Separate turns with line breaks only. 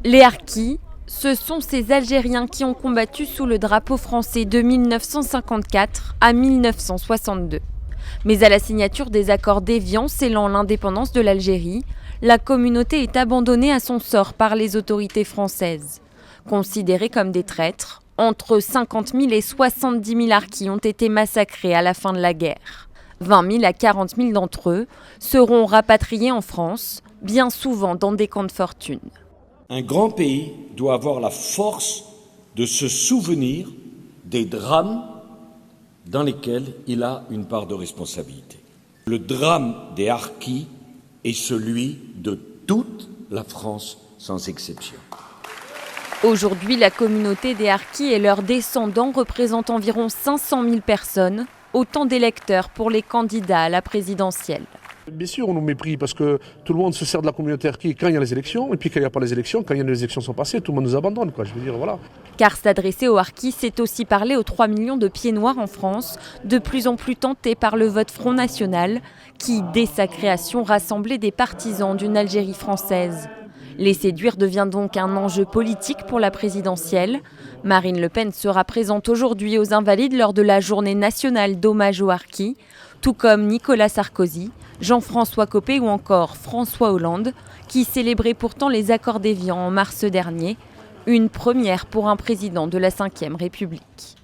Les Harkis, ce sont ces Algériens qui ont combattu sous le drapeau français de 1954 à 1962. Mais à la signature des accords d'Évian scellant l'indépendance de l'Algérie, la communauté est abandonnée à son sort par les autorités françaises. Considérés comme des traîtres, entre 50 000 et 70 000 Harkis ont été massacrés à la fin de la guerre. 20 000 à 40 000 d'entre eux seront rapatriés en France, bien souvent dans des camps de fortune.
Un grand pays doit avoir la force de se souvenir des drames dans lesquels il a une part de responsabilité. Le drame des Harkis est celui de toute la France sans exception.
Aujourd'hui, la communauté des Harkis et leurs descendants représentent environ 500 000 personnes, autant d'électeurs pour les candidats à la présidentielle.
Bien sûr, on nous méprise parce que tout le monde se sert de la communauté Harki quand il y a les élections, et puis quand il n'y a pas les élections, quand les élections sont passées, tout le monde nous abandonne, quoi. Je veux dire, voilà.
Car s'adresser aux Harkis, c'est aussi parler aux 3 millions de pieds noirs en France, de plus en plus tentés par le vote Front National, qui, dès sa création, rassemblait des partisans d'une Algérie française. Les séduire devient donc un enjeu politique pour la présidentielle. Marine Le Pen sera présente aujourd'hui aux Invalides lors de la journée nationale d'hommage aux Harkis, tout comme Nicolas Sarkozy, Jean-François Copé ou encore François Hollande, qui célébraient pourtant les accords d'Évian en mars dernier, une première pour un président de la Ve République.